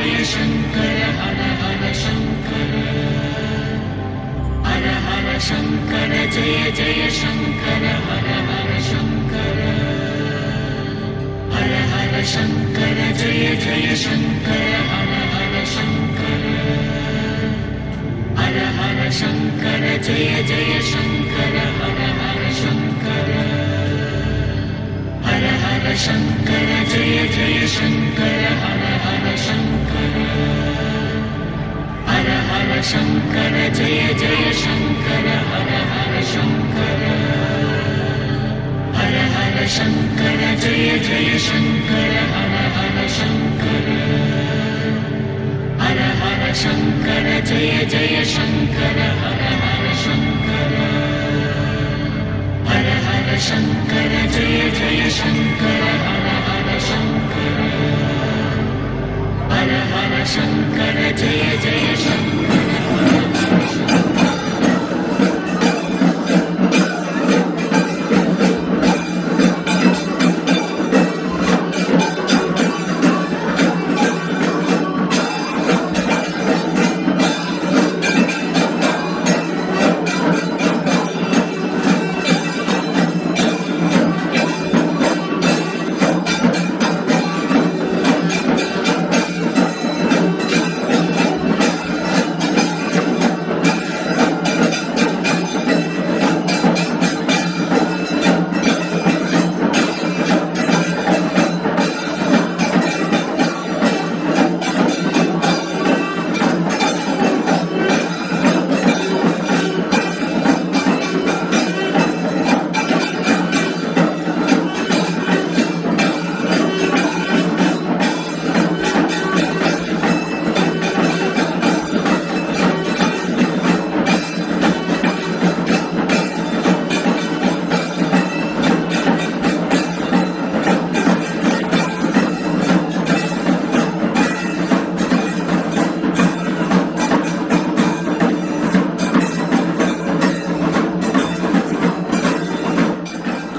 जय शङ्कर हर हर शङ्कर हर हर शङ्कर जय जय शङ्कर हर हर शङ्कर हर हर शङ्कर जय जय शङ्कर हर हर शङ्कर हर हर शङ्कर जय जय शङ्कर हर हर शङ्कर हर हर शङ्कर जय जय शङ्कर हर हर शङ्कर हर हर शङ्कर जय जय शङ्कर हर हर शङ्कर हर हर शङ्कर जय जय शङ्कर हर हर शङ्कर हर हर शङ्कर जय जय शङ्कर हर हर शङ्कर हर हर शङ्कर जय जय शङ्कर हर हर शङ्कर हर हर शङ्कर जय जय शङ्कर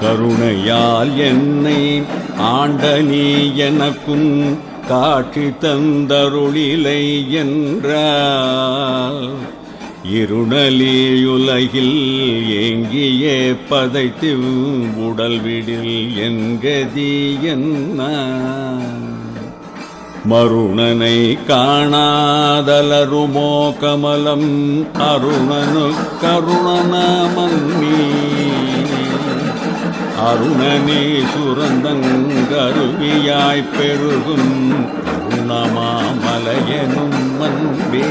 கருணையால் என்னை ஆண்ட நீ எனக்கும் காட்சி தந்தருளிலை என்றால் இருணலியுலகில் ஏங்கியே பதைத்து உடல் விடில் என்கதி என்ன மருணனை காணாதலருமோ கமலம் அருணனு கருணன மன்னி அருணனே சுரந்தங்கருவியாய்ப் பெருகும் கருணமாமலையனும் அன்பே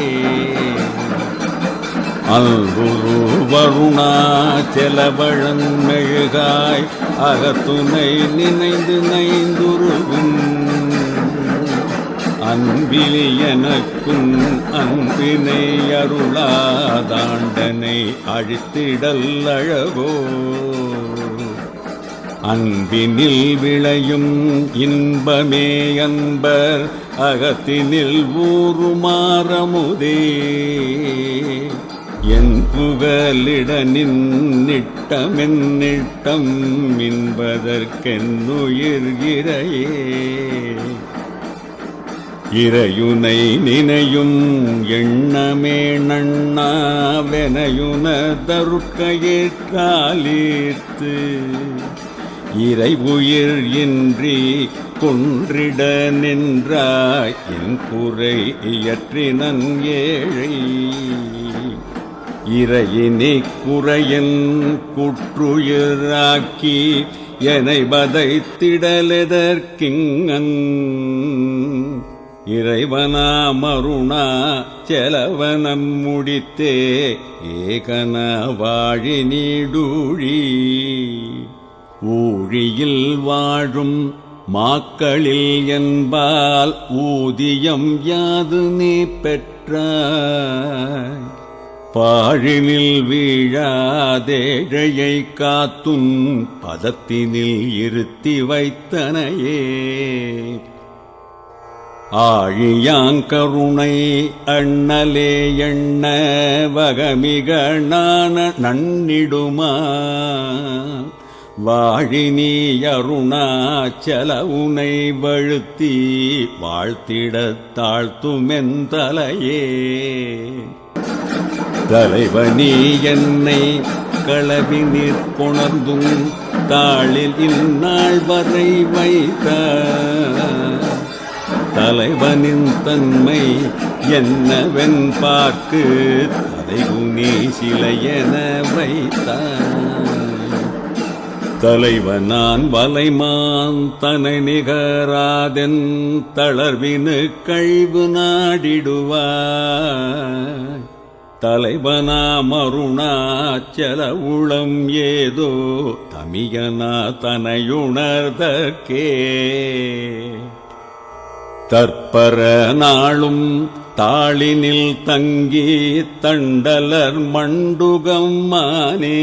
அல்குரு வருணாச்சலவழன் மெழுகாய் அகத்துணை நினைந்து நைந்துருகும் அன்பிலி எனக்கும் அன்பினை அருளாதாண்டனை அழித்திடல் அழகோ அன்பினில் விளையும் இன்பமே அன்பர் அகத்தினில் ஊறுமாறமுதே என் புகலிட நின்னிட்டமென்னிட்டம் என்பதற்கென்னுயிர்கிறையே இறையுனை நினையும் எண்ணமே நண்ணாவெனையுன தருக்கையிற்காலீர்த்து இறைவுயிர் இன்றி கொன்றிட நின்றாய் என் குறை இயற்றினன் ஏழை இறையினி குறையன் குற்றுயிராக்கி எனை வதைத்திடலெதற்கிங்கன் இறைவனா மருணா செலவனம் முடித்தே ஏகன வாழி நீடூழி ஊழியில் வாழும் மாக்களில் என்பால் ஊதியம் யாது நீ பெற்றாய் பாழினில் வீழாதேழையை காத்தும் பதத்தினில் இருத்தி வைத்தனையே ஆழியாங்கருணை அண்ணலே எண்ண வகமிக நான நன்னிடுமா வாழினி அருணாச்சல உனை வழுத்தி வாழ்த்திடத் தாழ்த்துமெந்தலையே. தலைவனி என்னை களவினிற் கொணர்ந்தும் தாளில் இந்நாள் வரை வைத்த தலைவனின் தன்மை என்னவென் பார்க்கு தலைகுனி சிலையென வைத்தான். தலைவனான் வலைமான் தனை நிகராதென் தளர்வினு கழிவு நாடிடுவாய். தலைவனாம் அருணாச்சல உளம் ஏதோ தமியனா தனையுணர்தற்கே. தற்பர நாளும் தாளினில் தங்கி தண்டலர் மண்டுகம் மானே.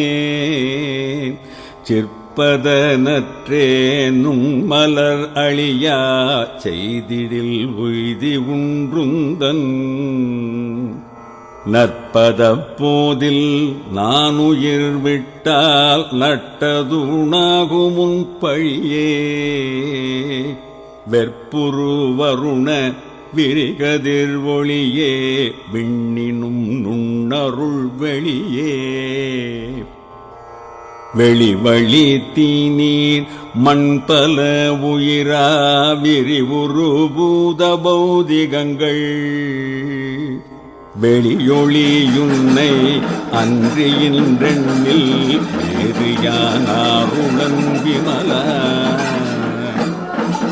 சிற்பதனற்றேனும் மலர் அழியா செய்திடில் உய்தி உன்றுந்தன். நற்பத போதில் நான் உயிர் விட்டால் நட்டதுணாகுமுன் பழியே. வெற்புரு வருண விரிகதிர் ஒளியே விண்ணினும் நுண்ணருள் வெளியே. வெளிவழி தீநீர் மண்பல உயிரா விரிவுரு பூத பௌதிகங்கள். வெளியொளியுன்னை அன்றியின்றெண்ணில் வேறியானாருடன் விமலா.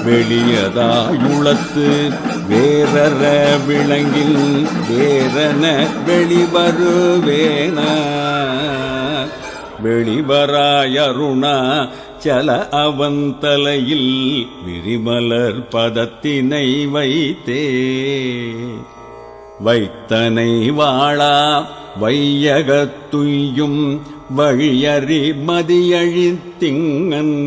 வெளியதாயுளத்து வேறற விளங்கில் வேறன வெளிவருவேன. வெளிவராயருணா சல அவன் தலையில் விரிமலர் பதத்தினை வைத்தே. வைத்தனை வாழா வையகத்துய்யும் வழியறி மதியழித்திங்கன்.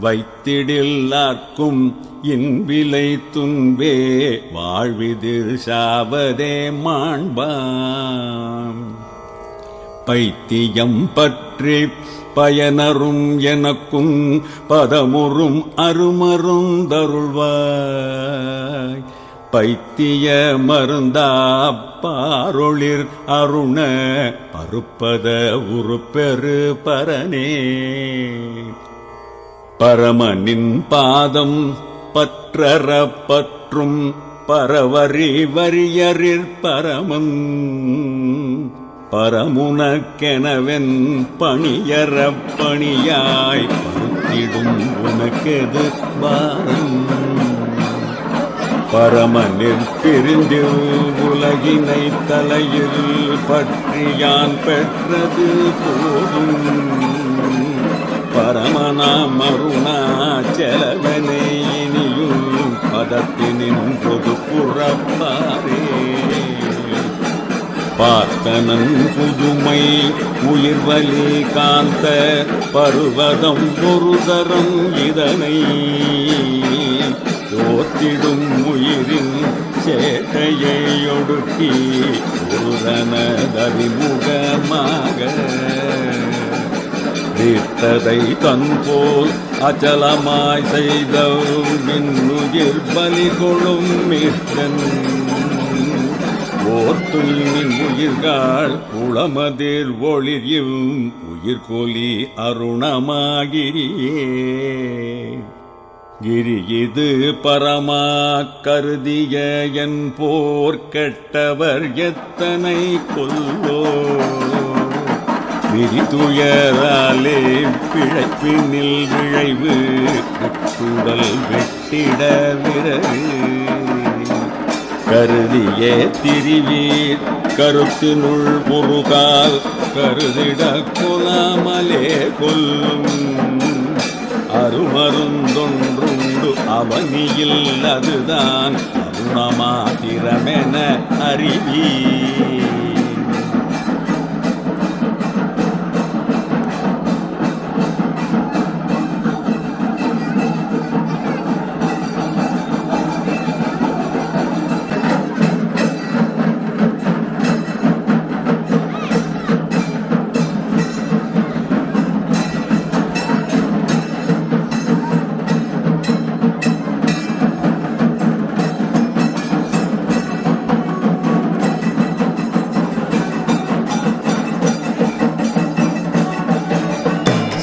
வைத்திடில்லார்க்கும் இன்விலை துன்பே வாழ்விதிர் சாவதே மாண்பாம். பைத்தியம் பற்றி பயனரும் எனக்கும் பதமுறும் அருமருந்தருள்வாய். பைத்திய மருந்தா பாரொளிர் அருண பருப்பத உருப்பெரு பரனே. பரமனின் பாதம் பற்றற பற்றும் பரவரி வரியறிற் பரமன். பரமுனக்கெனவென் பணியற பணியாய் பருத்திடும் உனக்கெது பாரம். பரமனிற் பிரிந்து உலகினை தலையில் பற்றியான் பெற்றது போதும். பரமனாம் அருணாச்சலவனை இனியும் பதத்தினின் பொது புறப்பாரே. பார்த்தனன் புதுமை உயிர்வலி காந்த பருவதம் ஒரு தரம் இதனை. யோத்திடும் உயிரின் சேட்டையை ஒடுக்கி ஒருதனதறிமுகமாக. தீர்த்ததை தன்போல் அச்சலமாய் செய்த விண்ணுயிர் பலி கொள்ளும் மிகன். ஓர்த்துள்ளின் உயிர்கள் உளமதிர் ஒளிர்யும் உயிர்கொலி அருணமாகிரியே. கிரியிது பரமா கருதிய என் போர் கெட்டவர் எத்தனை கொல்லோ. விரிதுயராலே பிழைப்பினில் விழைவு விட்டுடல் வெட்டிட விரகு. கருதியே திரிவீர் கருத்தினுள் முருகால் கருதிட கொலாமலே கொல்லும். அருமருந்தொன்றுண்டு அவனியில் அதுதான் அருணமாத்திரமென அறிவி.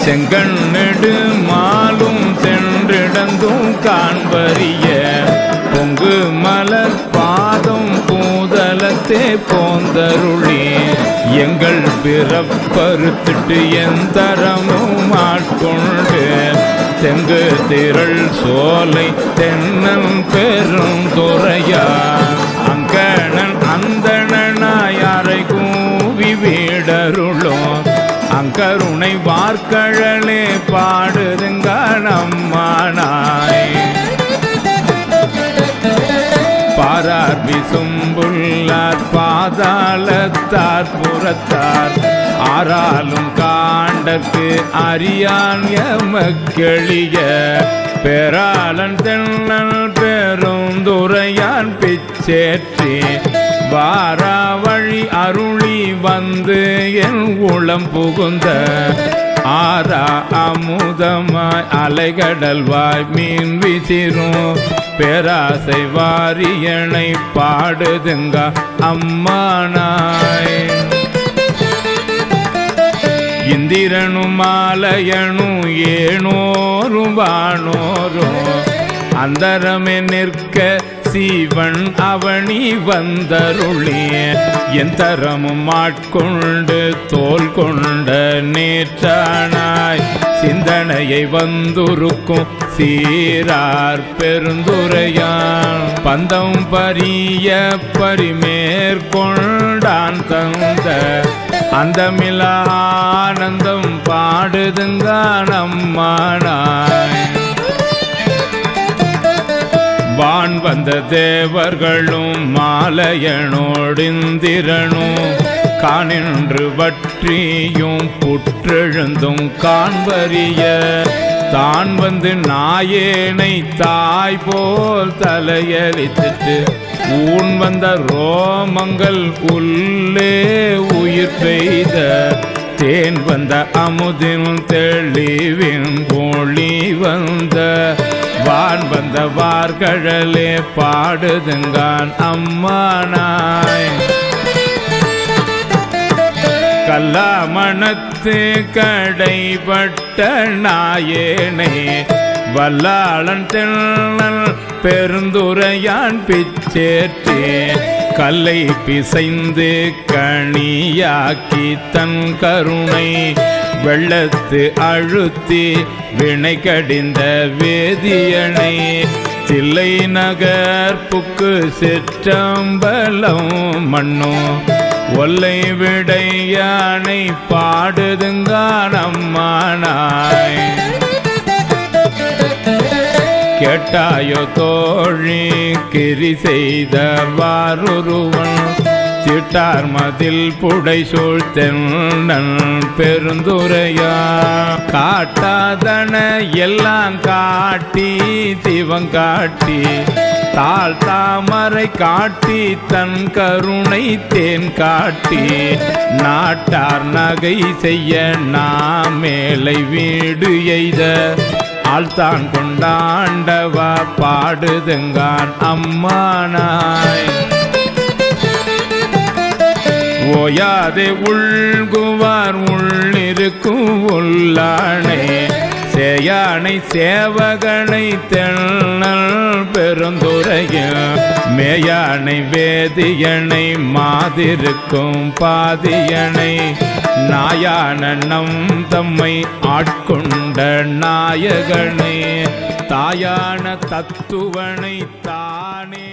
செங்கண்ணெடு மாலும் சென்றிடந்தும் காண்பறிய பொங்கு மலர் பாதம் பூதலத்தே போந்தருளே எங்கள் பிறப்பறுத்துட்டு எந்தரமும் ஆட்கொண்டு தெங்கு திரள் சோலை தென்னன் பெரும் துறையா அங்கணன் அந்தணனாய் அறை கூவி வீடருளும் அங்கருணை வார்கழலே பாடுதுங்க நம்மானாய் பாரார் விசும்புள்ளார் பாதாளத்தார் புறத்தார் ஆறாலும் காண்டற்கு அறியான் எமக்கெளிய பெறாளன் தென்னல் பெருந்துரையான் பிச்சேற்றி வாரா வழி அருளி வந்து என் உளம் புகுந்த ஆரா அமுதமாய் அலைகடல்வாய் மீன் விசிறும் பேராசை வாரியனை பாடுதுங்க அம்மானாய் இந்திரனும் மாலையனும் ஏனோரும் வானோரும் அந்தரமே நிற்க சீவன் அவனி வந்தருளே எந்தரமும் ஆட்கொண்டு தோல் கொண்ட நேற்றானாய் சிந்தனையை வந்துருக்கும் சீரார் பெருந்துரையான் பந்தம் பரிய பரிமேற்கொண்டான் தந்த அந்தமில ஆனந்தம் பாடுதுங்க நம்மானாய் வான் வந்த தேவர்களும் மாலையனோடிந்திரனும் காணின்று வற்றியும் புற்றெழுந்தும் காண்பறிய தான் வந்து நாயேனை தாய் போல் தலையளித்துட்டு ஊன் வந்த ரோமங்கள் உள்ளே உயிர் பெய்த தேன் வந்த அமுதின் தெளிவின் ஒளி வந்த வான் வந்த வார்கழலே பாடுதுங்கான் அம்மானாய் கல்லாமணத்து கடைப்பட்ட நாயேனை வல்லாளன் தென்னல் பெருந்துரையான் பிச்சேற்றே கல்லை பிசைந்து கணியாக்கி தன் கருணை வெள்ளத்து அழுத்தி வினை கடிந்த வேதியனை தில்லை நகர்ப்புக்கு சிற்றம்பலம் மண்ணும் ஒல்லை விடையானை பாடுதுங்க நம்மானாய் கேட்டாயோ தோழி கிரி செய்த வாருருவன் திட்டார் மதில் புடை சூழ்த்தென்னன் பெருந்துரையா காட்டாதன எல்லாம் காட்டி சிவங்காட்டி தாழ் தாமரை காட்டி தன் கருணை தேன் காட்டி நாட்டார் நகை செய்ய நாமேலை வீடு எய்த ஆழ்தான் கொண்டாண்டவா பாடுதுங்கான் அம்மானாய் ஓயாதே உள்குவார் உள்ளிருக்கும் உள்ளானை சேயானை சேவகனை தென்னல் பெருந்துரையில் மேயானை வேதியனை மாதிருக்கும் பாதியனை நாயான நம் தம்மை ஆட்கொண்ட நாயகனை தாயான தத்துவனை தானே